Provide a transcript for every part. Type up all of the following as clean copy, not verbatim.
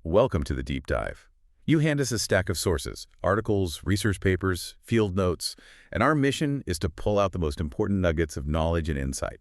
Welcome to the deep dive. You hand us a stack of sources, articles, research papers, field notes, and our mission is to pull out the most important nuggets of knowledge and insight.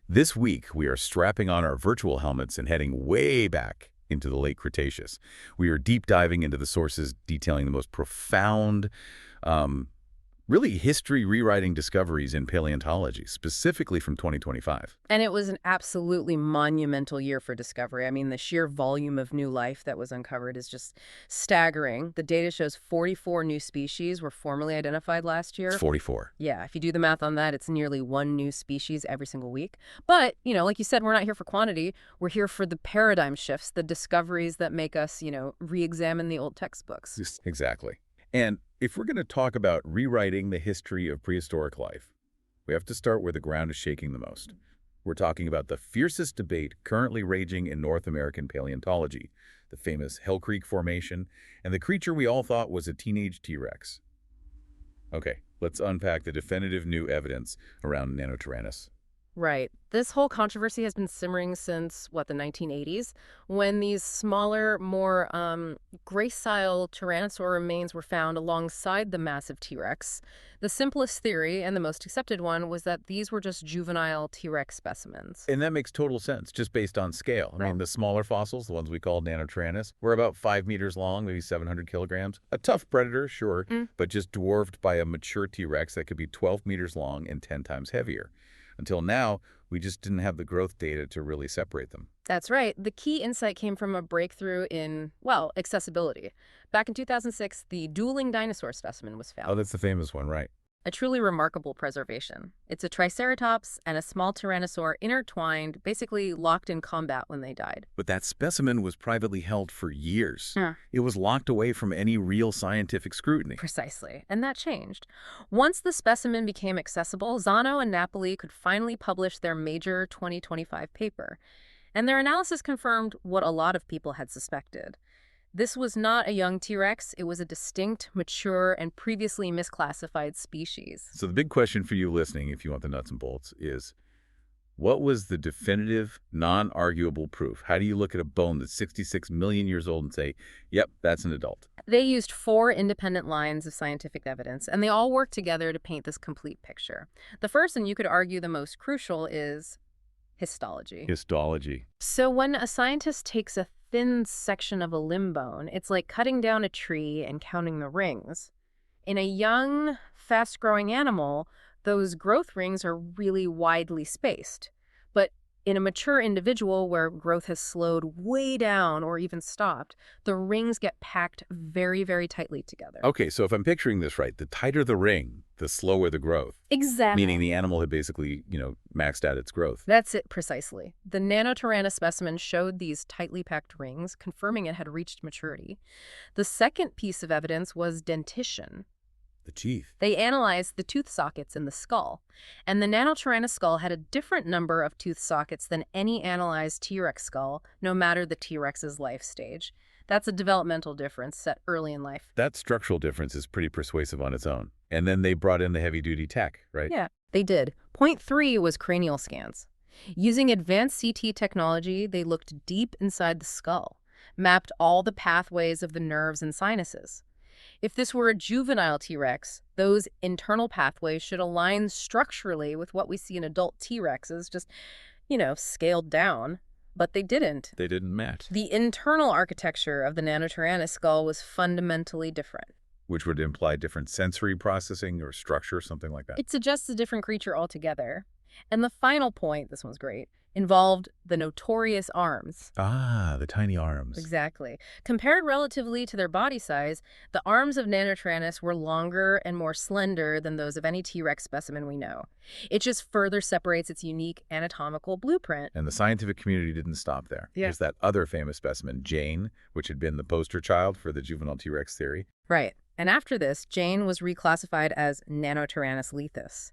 This week, we are strapping on our virtual helmets and heading way back into the late Cretaceous. We are deep diving into the sources detailing the most profound, really history-rewriting discoveries in paleontology, specifically from 2025. And it was an absolutely monumental year for discovery. I mean, the sheer volume of new life that was uncovered is just staggering. The data shows 44 new species were formally identified last year. 44. Yeah, if you do the math on that, it's nearly one new species every single week. But, like you said, we're not here for quantity. We're here for the paradigm shifts, the discoveries that make us, re-examine the old textbooks. Exactly. And if we're going to talk about rewriting the history of prehistoric life, we have to start where the ground is shaking the most. We're talking about the fiercest debate currently raging in North American paleontology, the famous Hell Creek Formation, and the creature we all thought was a teenage T-Rex. Okay, let's unpack the definitive new evidence around Nanotyrannus. Right. This whole controversy has been simmering since, the 1980s, when these smaller, more gracile tyrannosaur remains were found alongside the massive T-Rex. The simplest theory, and the most accepted one, was that these were just juvenile T-Rex specimens. And that makes total sense, just based on scale. I mean, the smaller fossils, the ones we call Nanotyrannus, were about 5 meters long, maybe 700 kilograms. A tough predator, sure, but just dwarfed by a mature T-Rex that could be 12 meters long and 10 times heavier. Until now, we just didn't have the growth data to really separate them. That's right. The key insight came from a breakthrough in, accessibility. Back in 2006, the dueling dinosaur specimen was found. Oh, that's the famous one, right? A truly remarkable preservation. It's a triceratops and a small tyrannosaur intertwined, basically locked in combat when they died. But that specimen was privately held for years. Yeah. It was locked away from any real scientific scrutiny. Precisely. And that changed. Once the specimen became accessible, Zano and Napoli could finally publish their major 2025 paper. And their analysis confirmed what a lot of people had suspected. This was not a young T-Rex. It was a distinct, mature, and previously misclassified species. So the big question for you listening, if you want the nuts and bolts, is what was the definitive, non-arguable proof? How do you look at a bone that's 66 million years old and say, yep, that's an adult? They used 4 independent lines of scientific evidence, and they all worked together to paint this complete picture. The first, and you could argue the most crucial, is histology. Histology. So when a scientist takes a thin section of a limb bone, it's like cutting down a tree and counting the rings. In a young, fast-growing animal, those growth rings are really widely spaced. But in a mature individual where growth has slowed way down or even stopped, the rings get packed very, very tightly together. Okay, so if I'm picturing this right, the tighter the ring, the slower the growth. Exactly. Meaning the animal had basically, maxed out its growth. That's it precisely. The Nanotyrannus specimen showed these tightly packed rings, confirming it had reached maturity. The second piece of evidence was dentition. The teeth. They analyzed the tooth sockets in the skull, and the Nanotyrannus skull had a different number of tooth sockets than any analyzed T-Rex skull, no matter the T-Rex's life stage. That's a developmental difference set early in life. That structural difference is pretty persuasive on its own. And then they brought in the heavy-duty tech, right? Yeah, they did. Point 3 was cranial scans. Using advanced CT technology, they looked deep inside the skull, mapped all the pathways of the nerves and sinuses. If this were a juvenile T-Rex, those internal pathways should align structurally with what we see in adult T-Rexes, just, scaled down. But they didn't. They didn't match. The internal architecture of the Nanotyrannus skull was fundamentally different. Which would imply different sensory processing or structure, something like that. It suggests a different creature altogether. And the final point, this one's great, involved the notorious arms. Ah, the tiny arms. Exactly. Compared relatively to their body size, the arms of Nanotyrannus were longer and more slender than those of any T-Rex specimen we know. It just further separates its unique anatomical blueprint. And the scientific community didn't stop there. Yeah. There's that other famous specimen, Jane, which had been the poster child for the juvenile T-Rex theory. Right. And after this, Jane was reclassified as Nanotyrannus lethus.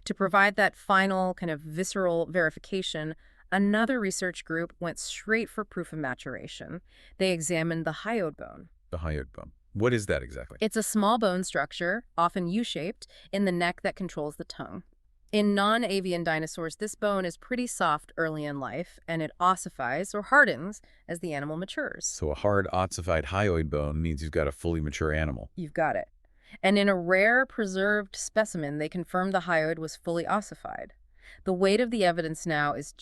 To provide that final kind of visceral verification, another research group went straight for proof of maturation. They examined the hyoid bone. The hyoid bone. What is that exactly? It's a small bone structure, often U-shaped, in the neck that controls the tongue. In non-avian dinosaurs, this bone is pretty soft early in life, and it ossifies or hardens as the animal matures. So a hard ossified hyoid bone means you've got a fully mature animal. You've got it. And in a rare preserved specimen, they confirmed the hyoid was fully ossified. The weight of the evidence now is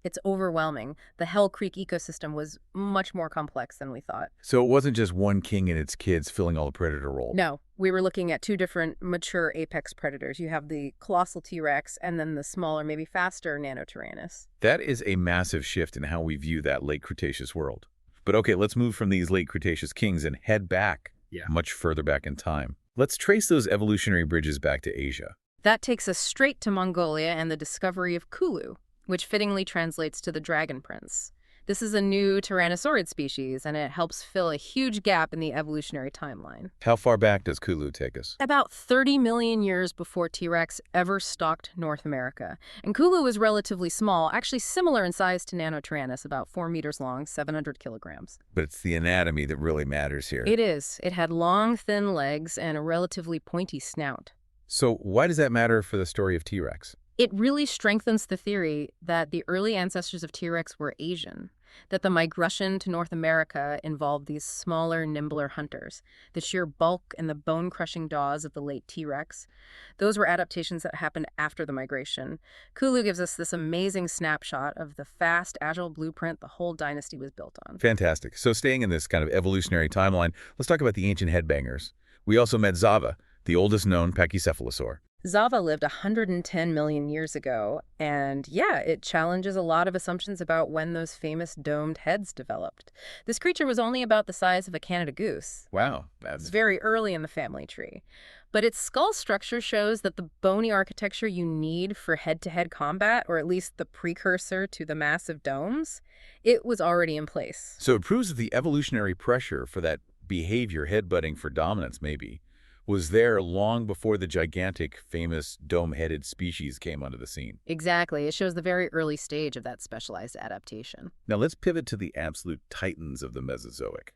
it's overwhelming. The Hell Creek ecosystem was much more complex than we thought. So it wasn't just one king and its kids filling all the predator roles. No, we were looking at two different mature apex predators. You have the colossal T-Rex and then the smaller, maybe faster Nanotyrannus. That is a massive shift in how we view that late Cretaceous world. But okay, let's move from these late Cretaceous kings and head back, much further back in time. Let's trace those evolutionary bridges back to Asia. That takes us straight to Mongolia and the discovery of Kulu, which fittingly translates to the dragon prince. This is a new tyrannosaurid species, and it helps fill a huge gap in the evolutionary timeline. How far back does Kulu take us? About 30 million years before T-Rex ever stalked North America. And Kulu was relatively small, actually similar in size to Nanotyrannus, about 4 meters long, 700 kilograms. But it's the anatomy that really matters here. It is. It had long, thin legs and a relatively pointy snout. So why does that matter for the story of T-Rex? It really strengthens the theory that the early ancestors of T-Rex were Asian, that the migration to North America involved these smaller, nimbler hunters. The sheer bulk and the bone-crushing jaws of the late T-Rex, those were adaptations that happened after the migration. Kulu gives us this amazing snapshot of the fast, agile blueprint the whole dynasty was built on. Fantastic. So staying in this kind of evolutionary timeline, let's talk about the ancient headbangers. We also met Zava, the oldest known pachycephalosaur. Zava lived 110 million years ago, and it challenges a lot of assumptions about when those famous domed heads developed. This creature was only about the size of a Canada goose. Wow. It's very early in the family tree. But its skull structure shows that the bony architecture you need for head-to-head combat, or at least the precursor to the massive domes, it was already in place. So it proves that the evolutionary pressure for that behavior, headbutting for dominance maybe, was there long before the gigantic, famous dome-headed species came onto the scene. Exactly. It shows the very early stage of that specialized adaptation. Now let's pivot to the absolute titans of the Mesozoic,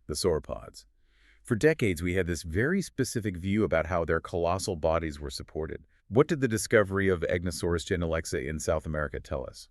the sauropods. For decades, we had this very specific view about how their colossal bodies were supported. What did the discovery of Agnosaurus genelexa in South America tell us?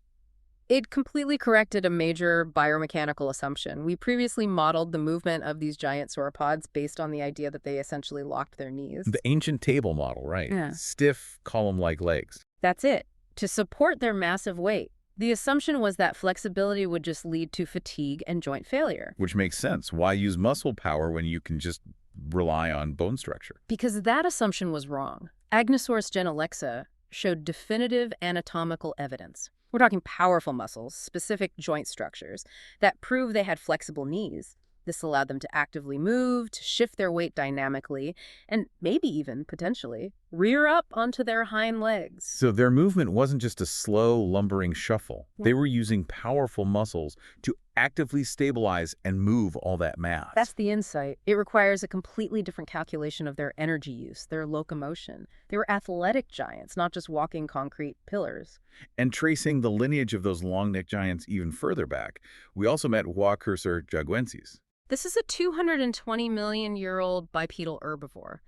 It completely corrected a major biomechanical assumption. We previously modeled the movement of these giant sauropods based on the idea that they essentially locked their knees. The ancient table model, right? Yeah. Stiff, column-like legs. That's it. To support their massive weight. The assumption was that flexibility would just lead to fatigue and joint failure. Which makes sense. Why use muscle power when you can just rely on bone structure? Because that assumption was wrong. Agnosaurus genelexa showed definitive anatomical evidence. We're talking powerful muscles, specific joint structures, that prove they had flexible knees. This allowed them to actively move, to shift their weight dynamically, and maybe even, potentially, rear up onto their hind legs. So their movement wasn't just a slow, lumbering shuffle. Yeah. They were using powerful muscles to actively stabilize and move all that mass. That's the insight. It requires a completely different calculation of their energy use, their locomotion. They were athletic giants, not just walking concrete pillars. And tracing the lineage of those long-necked giants even further back, we also met Cursor jaguensis. This is a 220-million-year-old bipedal herbivore,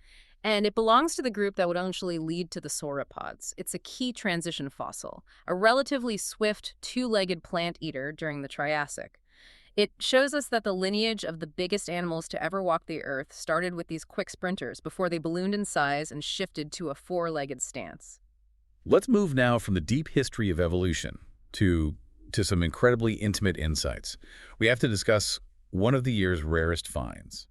and it belongs to the group that would eventually lead to the sauropods. It's a key transition fossil, a relatively swift, two-legged plant eater during the Triassic. It shows us that the lineage of the biggest animals to ever walk the earth started with these quick sprinters before they ballooned in size and shifted to a four-legged stance. Let's move now from the deep history of evolution to some incredibly intimate insights. We have to discuss one of the year's rarest finds,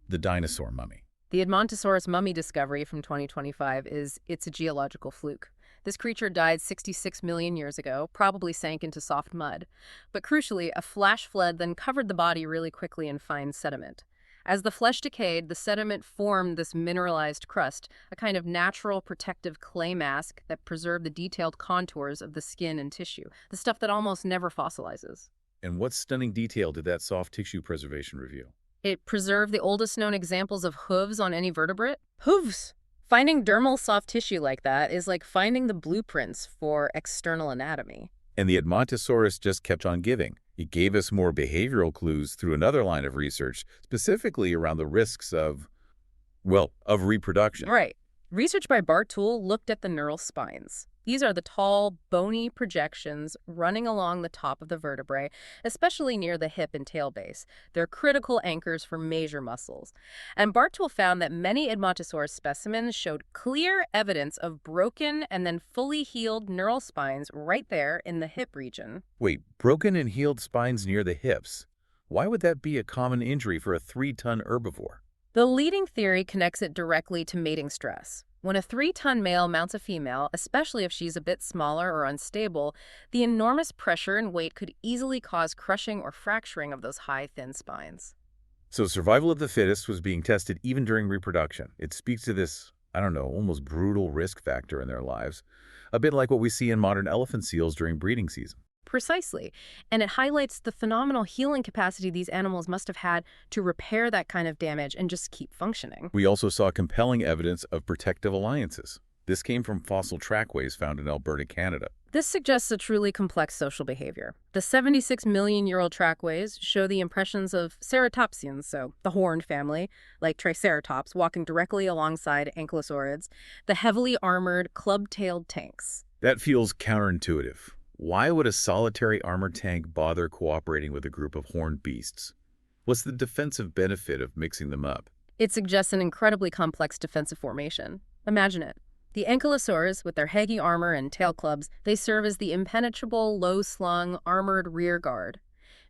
the dinosaur mummy. The Edmontosaurus mummy discovery from 2025 it's a geological fluke. This creature died 66 million years ago, probably sank into soft mud. But crucially, a flash flood then covered the body really quickly in fine sediment. As the flesh decayed, the sediment formed this mineralized crust, a kind of natural protective clay mask that preserved the detailed contours of the skin and tissue, the stuff that almost never fossilizes. And what stunning detail did that soft tissue preservation reveal? It preserved the oldest known examples of hooves on any vertebrate. Hooves! Finding dermal soft tissue like that is like finding the blueprints for external anatomy. And the Edmontosaurus just kept on giving. It gave us more behavioral clues through another line of research, specifically around the risks of reproduction. Right. Research by Bartool looked at the neural spines. These are the tall, bony projections running along the top of the vertebrae, especially near the hip and tail base. They're critical anchors for major muscles. And Bartool found that many Edmontosaurus specimens showed clear evidence of broken and then fully healed neural spines right there in the hip region. Wait, broken and healed spines near the hips. Why would that be a common injury for a 3-ton herbivore? The leading theory connects it directly to mating stress. When a 3-ton male mounts a female, especially if she's a bit smaller or unstable, the enormous pressure and weight could easily cause crushing or fracturing of those high, thin spines. So survival of the fittest was being tested even during reproduction. It speaks to this, I don't know, almost brutal risk factor in their lives. A bit like what we see in modern elephant seals during breeding season. Precisely. And it highlights the phenomenal healing capacity these animals must have had to repair that kind of damage and just keep functioning. We also saw compelling evidence of protective alliances. This came from fossil trackways found in Alberta, Canada. This suggests a truly complex social behavior. The 76-million-year-old trackways show the impressions of ceratopsians, so the horned family, like Triceratops, walking directly alongside ankylosaurids, the heavily armored, club-tailed tanks. That feels counterintuitive. Why would a solitary armored tank bother cooperating with a group of horned beasts? What's the defensive benefit of mixing them up? It suggests an incredibly complex defensive formation. Imagine it. The ankylosaurs, with their haggy armor and tail clubs, they serve as the impenetrable, low-slung, armored rear guard.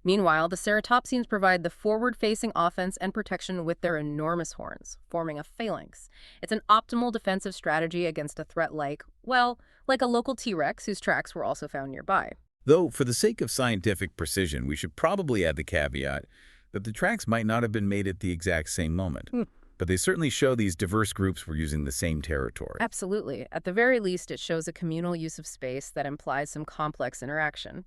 Meanwhile, the ceratopsians provide the forward-facing offense and protection with their enormous horns, forming a phalanx. It's an optimal defensive strategy against a threat like, well, like a local T-Rex whose tracks were also found nearby. Though, for the sake of scientific precision, we should probably add the caveat that the tracks might not have been made at the exact same moment. But they certainly show these diverse groups were using the same territory. Absolutely. At the very least, it shows a communal use of space that implies some complex interaction.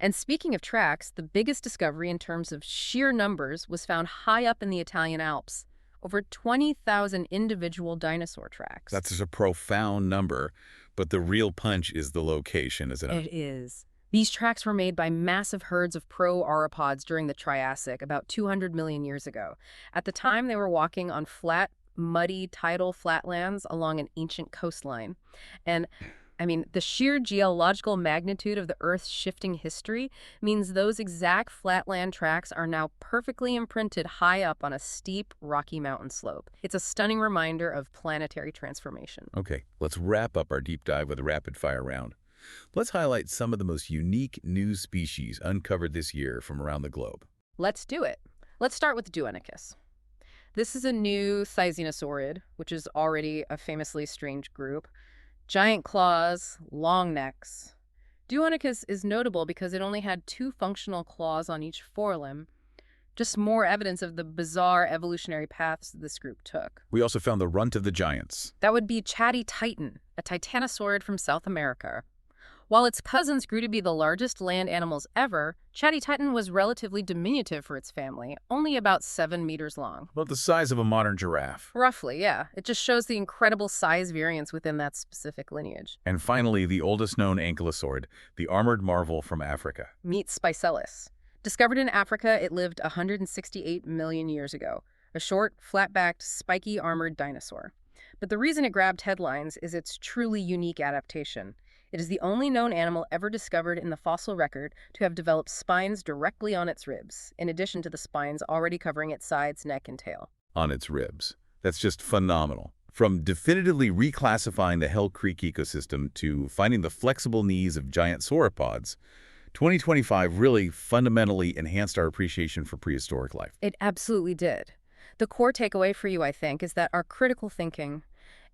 And speaking of tracks, the biggest discovery in terms of sheer numbers was found high up in the Italian Alps. Over 20,000 individual dinosaur tracks. That's a profound number, but the real punch is the location, isn't it? It is. These tracks were made by massive herds of pro-auropods during the Triassic, about 200 million years ago. At the time, they were walking on flat, muddy, tidal flatlands along an ancient coastline. And the sheer geological magnitude of the Earth's shifting history means those exact flatland tracks are now perfectly imprinted high up on a steep, rocky mountain slope. It's a stunning reminder of planetary transformation. Okay, let's wrap up our deep dive with a rapid-fire round. Let's highlight some of the most unique new species uncovered this year from around the globe. Let's do it. Let's start with Duonicus. This is a new thylaenosaurid, which is already a famously strange group. Giant claws, long necks. Duonicus is notable because it only had 2 functional claws on each forelimb. Just more evidence of the bizarre evolutionary paths this group took. We also found the runt of the giants. That would be Chatty Titan, a titanosaurid from South America. While its cousins grew to be the largest land animals ever, Chatty Titan was relatively diminutive for its family, only about 7 meters long. About the size of a modern giraffe. Roughly, yeah. It just shows the incredible size variance within that specific lineage. And finally, the oldest known ankylosaurid, the armored marvel from Africa. Meet Spicellus. Discovered in Africa, it lived 168 million years ago. A short, flat-backed, spiky armored dinosaur. But the reason it grabbed headlines is its truly unique adaptation. It is the only known animal ever discovered in the fossil record to have developed spines directly on its ribs, in addition to the spines already covering its sides, neck, and tail. On its ribs. That's just phenomenal. From definitively reclassifying the Hell Creek ecosystem to finding the flexible knees of giant sauropods, 2025 really fundamentally enhanced our appreciation for prehistoric life. It absolutely did. The core takeaway for you, I think, is that our critical thinking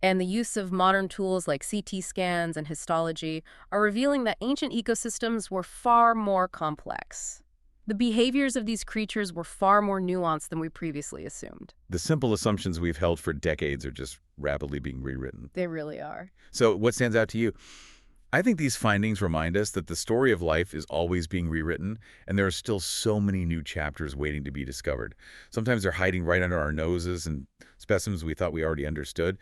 and the use of modern tools like CT scans and histology are revealing that ancient ecosystems were far more complex. The behaviors of these creatures were far more nuanced than we previously assumed. The simple assumptions we've held for decades are just rapidly being rewritten. They really are. So what stands out to you? I think these findings remind us that the story of life is always being rewritten, and there are still so many new chapters waiting to be discovered. Sometimes they're hiding right under our noses and specimens we thought we already understood.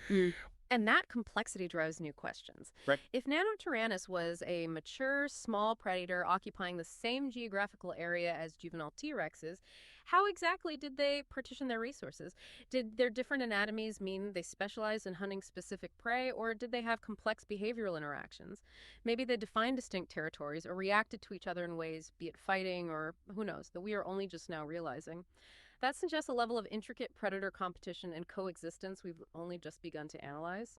And that complexity drives new questions. Right. If Nanotyrannus was a mature, small predator occupying the same geographical area as juvenile T-Rexes, how exactly did they partition their resources? Did their different anatomies mean they specialized in hunting specific prey, or did they have complex behavioral interactions? Maybe they defined distinct territories or reacted to each other in ways, be it fighting or who knows, that we are only just now realizing. That suggests a level of intricate predator competition and coexistence we've only just begun to analyze.